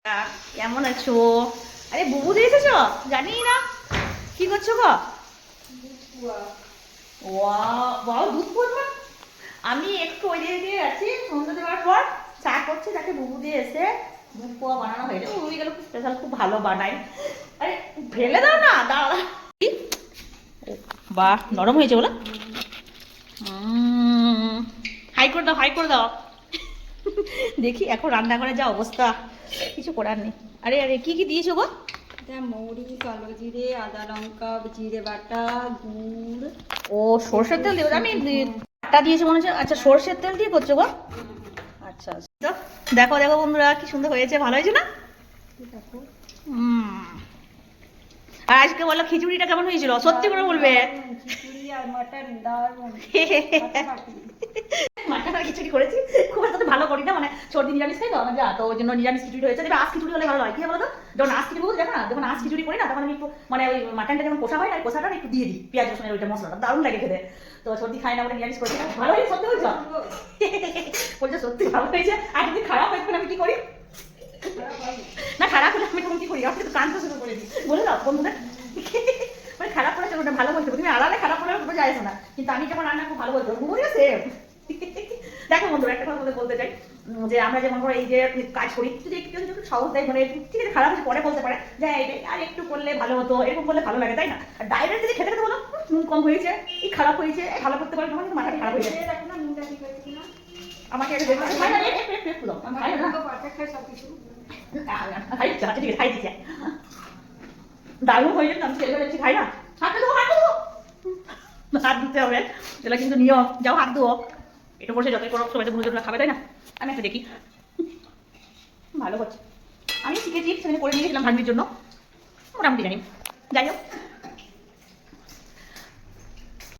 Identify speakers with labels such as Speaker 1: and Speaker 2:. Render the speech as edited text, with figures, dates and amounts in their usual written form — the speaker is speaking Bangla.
Speaker 1: কেমন আছো? আরে বুবু দিয়ে এসেছো? জানি না কি করছো গো? ওয়াও, দুধ পড়বা। আমি একটু ওই দিয়ে আছি সন্ধ্যা দেওয়ার পর চা করছি, তাকে বুবু দিয়ে এসে দুধ পোয়া বানানো হয়ে যাবে। ওই গেল স্পেশাল, খুব ভালো বানাই। আরে ফেলে দাও না, দাঁড়া। বাহ, নরম হয়েছে বলো। হাই করে দাও, হাই করে দাও। দেখি এখন রান্না করে যা অবস্থা, কিছু করার নেই। আরে আরে কি কি দিয়েছো গো?
Speaker 2: মৌরি, কালো জিরে, আদা লঙ্কা, জিরে বাটা, গুড়।
Speaker 1: ও সর্ষের তেল দিয়ে, আমি আটা দিয়েছি মনে হচ্ছে। আচ্ছা, সর্ষের তেল দিয়ে করছো গো? আচ্ছা তো দেখো দেখো বন্ধুরা, কি সুন্দর হয়েছে, ভালো হয়েছে না?
Speaker 2: দেখো
Speaker 1: আর আজকে বলো খিচুড়িটা কেমন হয়েছিল, সত্যি করে বলবে।
Speaker 2: খিচুড়ি আর মাটন দারুন।
Speaker 1: মাটন আর খিচুড়ি করেছি, খুব একটা তো ভালো করি না, মানে সর্দি নিরামিষ খাই তো আমার যা, তো ওই জন্য নিরামিষ খিচুড়ি হয়েছে। আজ খিচুড়ি হলে ভালো হয়, কি বলো তো, যখন আজ খিচুড়ি দেখো না, যখন আজ খিচুড়ি করি না, তখন আমি একটু মানে ওই মাটনটা যেমন কষা হয় না, কষাটা একটু দিয়ে দিই, পেঁয়াজ রসুনের ওইটা মশলাটা দারুণ লাগে খেতে। তো সর্দি খাই না বলে নিরামিষ করেছি। ভালো হয়েছে, সত্যি বলছো? বলছে সত্যি ভালো হয়েছে। আর যদি খারাপ হয়েছে আমি কি করি? না খারাপ হলে আমি তখন কি করি, আমি তো কানতে শুরু করে দিই, বলে দাও বন্ধুদের। মানে খারাপ করে ওটা ভালো বলতে, তুমি আড়ালে খারাপ করে বোঝা যায় না, কিন্তু আমি যখন রান্না খুব ভালো বলতে বুঝে সেম। দেখো বন্ধুরা, একটা কথা বলতে চাই, যে আমরা যেমন ধরো এই যে কাজ করি, যদি একটু একটু সহজ দেয়, মানে ঠিক আছে খারাপ হচ্ছে পরে বলতে পারে যে আর একটু করলে ভালো হতো, এরকম করলে ভালো লাগে, তাই না? আর ডাইরেক্ট যদি খেতে খেতে বলো নুন কম হয়েছে, এই খারাপ হয়েছে, ভালো করতে পারে, তোমার কিন্তু মাথাটা খারাপ হয়ে যায়। আমাকে এটা দেখো, খাই না রে, একটু দাও, আমি খাই না। খাই আচ্ছা ঠিক আছে, খাই দিচ্ছি। দারুণ হয়ে যাবে, আমি ছেলে বেশি খাই না। হাতে দেবো, হাতে দেবো, হাত দিতে হবে, এটা কিন্তু নিয়ম। যাও হাত দেবো, এটা বসে যতই করো সবাই তো বুঝে খাবে, তাই না? আমি একটা দেখি, ভালো করছে। আমি শিখেছি, সেখানে করে নিয়ে গেছিলাম ভাগ্নির জন্য, মোটামুটি জানি। যাই হোক,